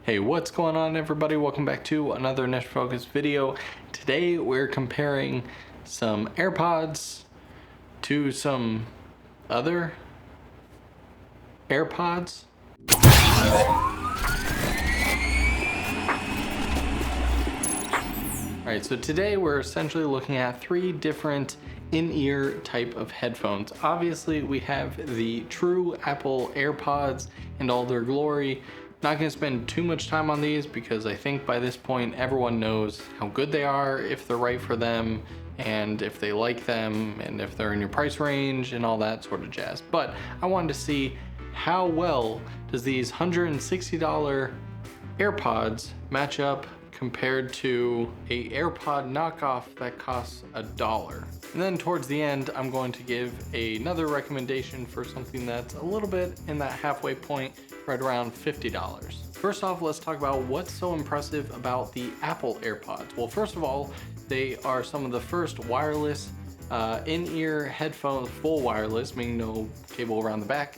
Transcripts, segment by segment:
Hey, what's going on everybody? Welcome back to another niche focused video. Today we're comparing some AirPods to some other AirPods. Alright, so today we're essentially looking at three different in-ear type of headphones. Obviously we have the true Apple AirPods in all their glory. Not going to spend too much time on these because I think by this point everyone knows how good they are, if they're right for them, and if they like them, and if they're in your price range and all that sort of jazz. But I wanted to see how well does these $160 AirPods match up compared to a AirPod knockoff that costs $1. And then towards the end, I'm going to give another recommendation for something that's a little bit in that halfway point, right around $50. First off, let's talk about what's so impressive about the Apple AirPods. Well, first of all, they are some of the first wireless in-ear headphones, full wireless, meaning no cable around the back,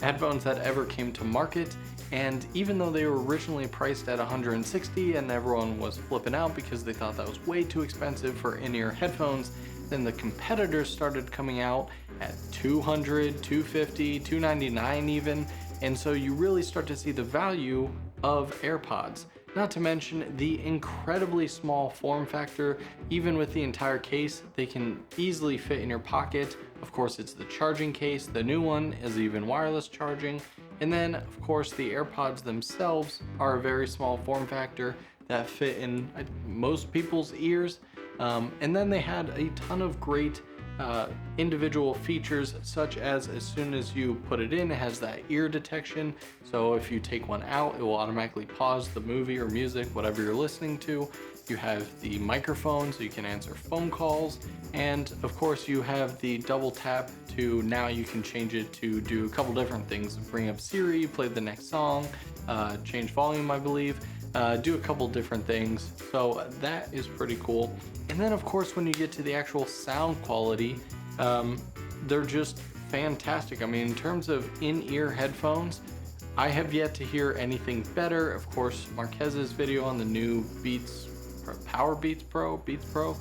headphones that ever came to market. And even though they were originally priced at $160 and everyone was flipping out because they thought that was way too expensive for in-ear headphones, then the competitors started coming out at $200, $250, $299 even. And so you really start to see the value of AirPods. Not to mention the incredibly small form factor. Even with the entire case, they can easily fit in your pocket. Of course, it's the charging case. The new one is even wireless charging. And then, of course, the AirPods themselves are a very small form factor that fit in most people's ears. And then they had a ton of great individual features, such as soon as you put it in, it has that ear detection. So if you take one out, it will automatically pause the movie or music, whatever you're listening to. You have the microphone so you can answer phone calls, and of course you have the double tap to, now you can change it to do a couple different things. Bring up Siri, play the next song, change volume, I believe, do a couple different things. So that is pretty cool. And then of course when you get to the actual sound quality, they're just fantastic. I mean, in terms of in-ear headphones, I have yet to hear anything better. Of course, Marquez's video on the new Beats Pro,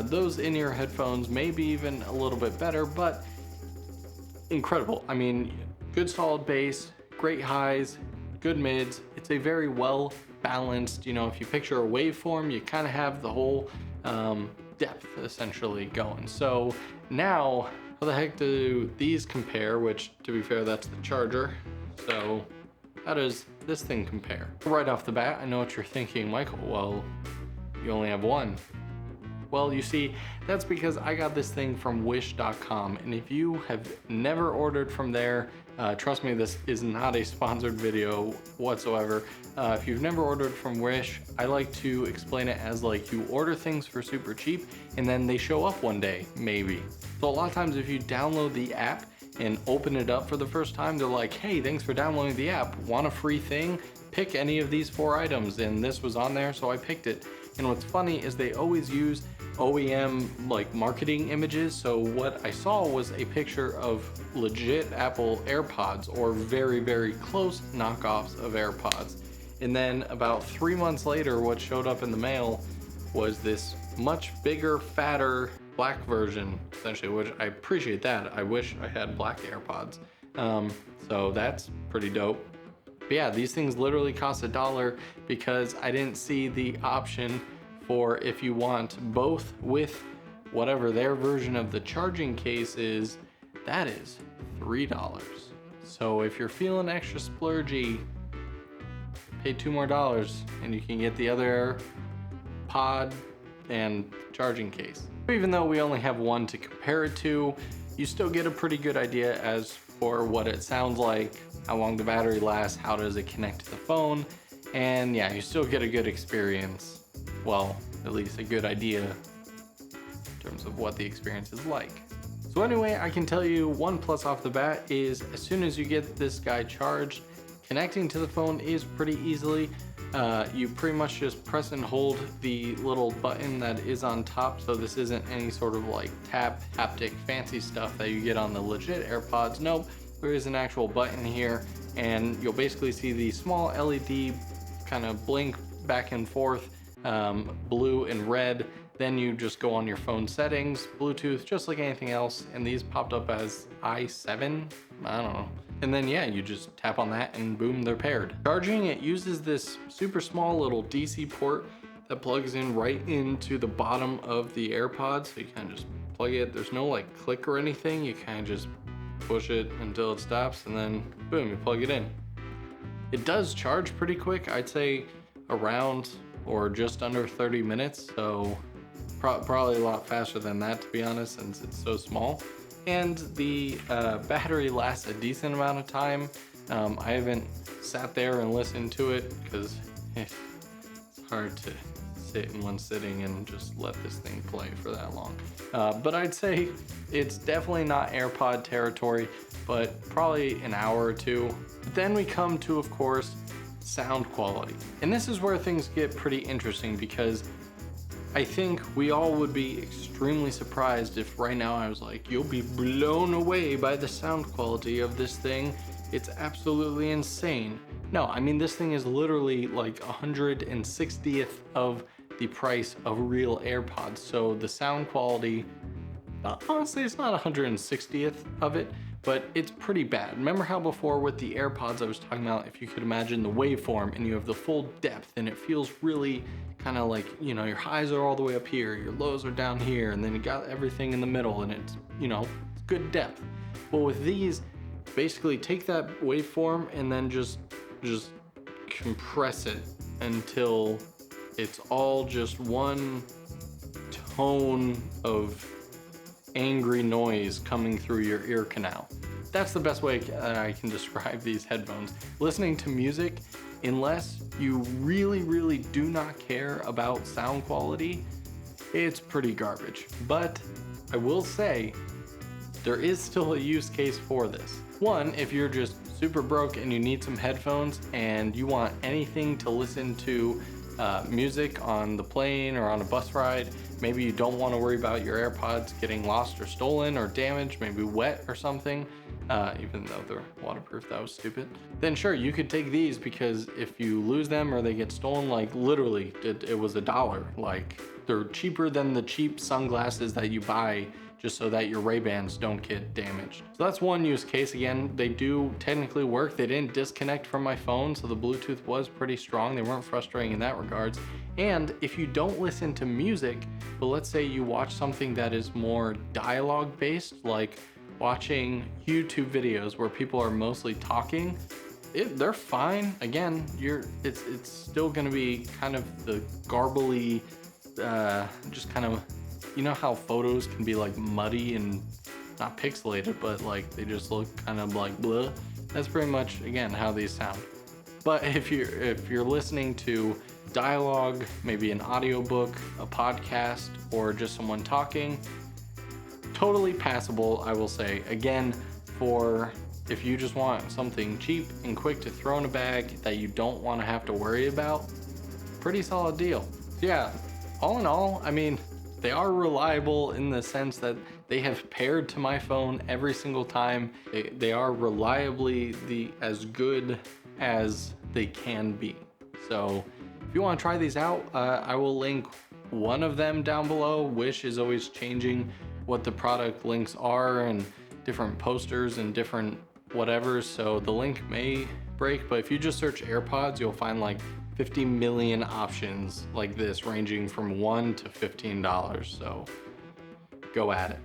those in-ear headphones may be even a little bit better, but incredible. I mean, good solid bass, great highs, good mids. It's a very well balanced, you know, if you picture a waveform, you kind of have the whole depth essentially going. So now, how the heck do these compare? Which, to be fair, that's the charger. So how does this thing compare? Right off the bat, I know what you're thinking, Michael. Well, you only have one. Well, you see, that's because I got this thing from wish.com, and if you have never ordered from there, trust me, this is not a sponsored video whatsoever. If you've never ordered from Wish, I like to explain it as like you order things for super cheap and then they show up one day, maybe. So a lot of times if you download the app and open it up for the first time, they're like, hey, thanks for downloading the app. Want a free thing? Pick any of these 4 items, and this was on there, so I picked it. And what's funny is they always use OEM like marketing images. So what I saw was a picture of legit Apple AirPods, or very, very close knockoffs of AirPods. And then about 3 months later, what showed up in the mail was this much bigger, fatter black version, essentially, which I appreciate that. I wish I had black AirPods. So that's pretty dope. But yeah, these things literally cost $1 because I didn't see the option for if you want both with whatever their version of the charging case is, that is $3. So if you're feeling extra splurgy, pay $2 more and you can get the other pod and charging case. Even though we only have one to compare it to, you still get a pretty good idea as for what it sounds like, how long the battery lasts, how does it connect to the phone, and yeah, you still get a good experience. Well, at least a good idea in terms of what the experience is like. So anyway, I can tell you one plus off the bat is as soon as you get this guy charged, connecting to the phone is pretty easily. You pretty much just press and hold the little button that is on top. So this isn't any sort of like tap, haptic, fancy stuff that you get on the legit AirPods. Nope, there is an actual button here, and you'll basically see the small LED kind of blink back and forth, blue and red. Then you just go on your phone settings, Bluetooth, just like anything else, and these popped up as i7, I don't know. And then yeah, you just tap on that and boom, they're paired. Charging, it uses this super small little DC port that plugs in right into the bottom of the AirPods. So you kind of just plug it. There's no like click or anything. You kind of just push it until it stops and then boom, you plug it in. It does charge pretty quick. I'd say around or just under 30 minutes. So probably a lot faster than that, to be honest, since it's so small. And the battery lasts a decent amount of time. I haven't sat there and listened to it because it's hard to sit in one sitting and just let this thing play for that long. But I'd say it's definitely not AirPod territory, but probably an hour or two. But then we come to, of course, sound quality. And this is where things get pretty interesting, because I think we all would be extremely surprised if right now I was like, you'll be blown away by the sound quality of this thing. It's absolutely insane. No, I mean, this thing is literally like 160th of the price of real AirPods. So the sound quality, honestly, it's not 160th of it, but it's pretty bad. Remember how before with the AirPods I was talking about, if you could imagine the waveform and you have the full depth and it feels really kind of like, you know, your highs are all the way up here, your lows are down here, and then you got everything in the middle and it's, you know, it's good depth. Well, with these, basically take that waveform and then just compress it until it's all just one tone of angry noise coming through your ear canal. That's the best way I can describe these headphones. Listening to music, unless you really do not care about sound quality, it's pretty garbage. But I will say, there is still a use case for this. One, if you're just super broke and you need some headphones and you want anything to listen to music on the plane or on a bus ride, maybe you don't want to worry about your AirPods getting lost or stolen or damaged, maybe wet or something, even though they're waterproof, that was stupid. Then sure, you could take these, because if you lose them or they get stolen, like literally it was $1. Like, they're cheaper than the cheap sunglasses that you buy just so that your Ray-Bans don't get damaged. So that's one use case. Again, they do technically work. They didn't disconnect from my phone, so the Bluetooth was pretty strong. They weren't frustrating in that regards. And if you don't listen to music, but let's say you watch something that is more dialogue based, like watching YouTube videos where people are mostly talking, they're fine. Again, it's still gonna be kind of the garbly, just kind of, you know how photos can be like muddy and not pixelated, but like they just look kind of like blah. That's pretty much, again, how these sound. But if you're listening to dialogue, maybe an audiobook, a podcast, or just someone talking, totally passable, I will say. Again, for if you just want something cheap and quick to throw in a bag that you don't want to have to worry about, pretty solid deal. So yeah, all in all, I mean, they are reliable in the sense that they have paired to my phone every single time. They are reliably as good as they can be. So if you want to try these out, I will link one of them down below. Wish is always changing what the product links are, and different posters and different whatever, so the link may break, but if you just search AirPods, you'll find like 50 million options like this, ranging from $1 to $15, so go at it.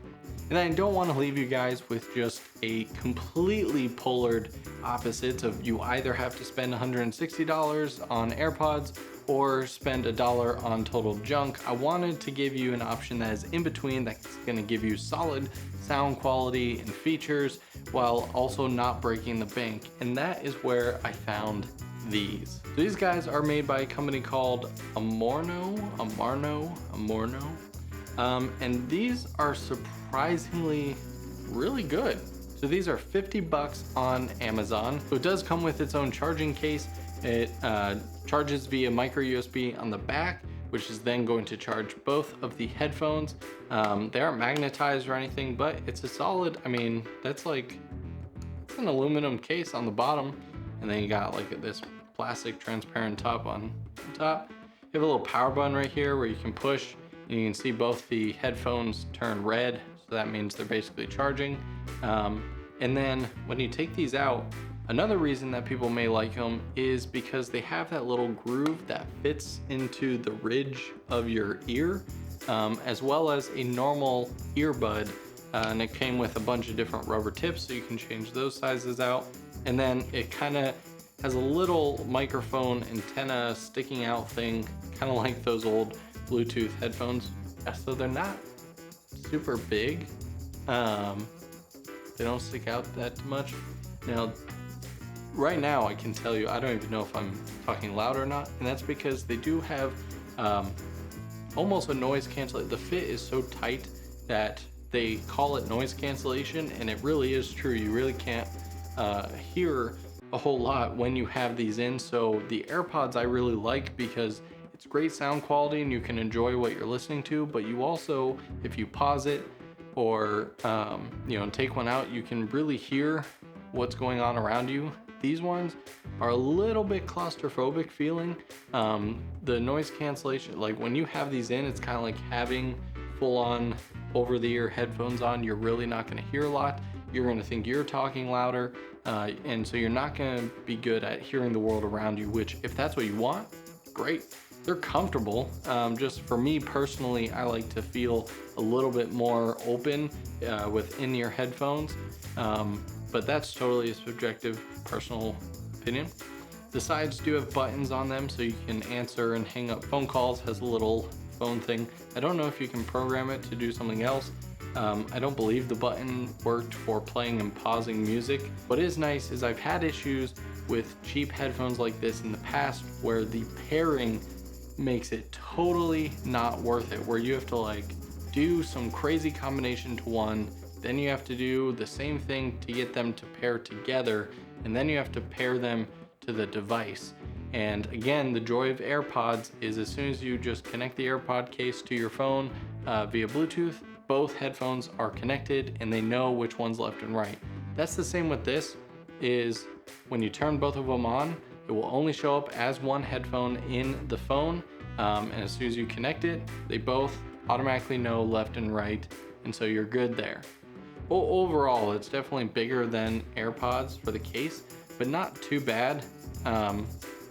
And I don't want to leave you guys with just a completely polar opposites of you either have to spend $160 on AirPods or spend $1 on total junk. I wanted to give you an option that is in between, that's going to give you solid sound quality and features while also not breaking the bank, and that is where I found these. So these guys are made by a company called Amarno, and these are surprisingly really good. So these are $50 on Amazon. So it does come with its own charging case. It charges via micro USB on the back, which is then going to charge both of the headphones. They aren't magnetized or anything, but it's a solid, I mean, that's like, it's an aluminum case on the bottom. and then you got like this plastic transparent top on top. You have a little power button right here where you can push, and you can see both the headphones turn red, so that means they're basically charging. And then when you take these out, another reason that people may like them is because they have that little groove that fits into the ridge of your ear, as well as a normal earbud. And it came with a bunch of different rubber tips, so you can change those sizes out. And then it kind of has a little microphone antenna sticking out thing, kind of like those old Bluetooth headphones. So they're not super big. They don't stick out that much. Now, right now I can tell you, I don't even know if I'm talking loud or not, and that's because they do have almost a noise cancellation. The fit is so tight that they call it noise cancellation, and it really is true. You really can't hear a whole lot when you have these in. So the AirPods I really like because it's great sound quality and you can enjoy what you're listening to, but you also, if you pause it or take one out, you can really hear what's going on around you. These ones are a little bit claustrophobic feeling. The noise cancellation, like when you have these in, it's kind of like having full-on over-the-ear headphones on. You're really not going to hear a lot. You're going to think you're talking louder, and so you're not going to be good at hearing the world around you, which if that's what you want, great. They're comfortable. Just for me personally, I like to feel a little bit more open with in-ear headphones, but that's totally a subjective personal opinion. The sides do have buttons on them, so you can answer and hang up phone calls. Has a little phone thing. I don't know if you can program it to do something else. I don't believe the button worked for playing and pausing music. What is nice is I've had issues with cheap headphones like this in the past where the pairing makes it totally not worth it, where you have to like do some crazy combination to one, then you have to do the same thing to get them to pair together, and then you have to pair them to the device. And again, the joy of AirPods is as soon as you just connect the AirPod case to your phone via Bluetooth, both headphones are connected and they know which one's left and right. That's the same with this, is when you turn both of them on, it will only show up as one headphone in the phone, and as soon as you connect it, they both automatically know left and right, and so you're good there. Well, overall, it's definitely bigger than AirPods for the case, but not too bad.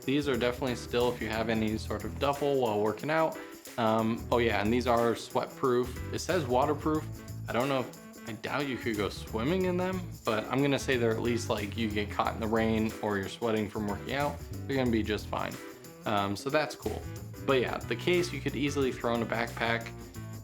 These are definitely still, if you have any sort of duffel while working out. Oh yeah, and these are sweat proof. It says waterproof. I don't know if, I doubt you could go swimming in them, but I'm gonna say they're at least like you get caught in the rain or you're sweating from working out, they're gonna be just fine. So that's cool. But yeah, the case you could easily throw in a backpack,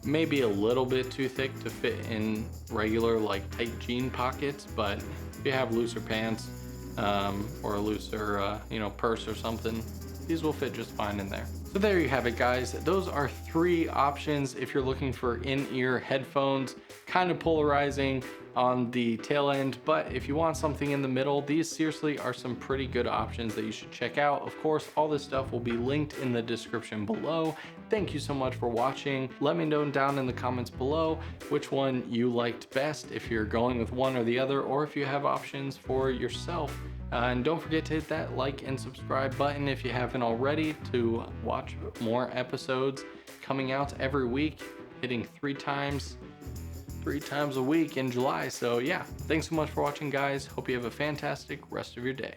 maybe a little bit too thick to fit in regular like tight jean pockets, but if you have looser pants or a looser purse or something, these will fit just fine in there. So there you have it, guys. Those are 3 options if you're looking for in-ear headphones. Kind of polarizing on the tail end, but if you want something in the middle, these seriously are some pretty good options that you should check out. Of course, all this stuff will be linked in the description below. Thank you so much for watching. Let me know down in the comments below which one you liked best, if you're going with one or the other, or if you have options for yourself. And don't forget to hit that like and subscribe button if you haven't already, to watch more episodes coming out every week, hitting 3 times a week in July. So yeah, thanks so much for watching, guys. Hope you have a fantastic rest of your day.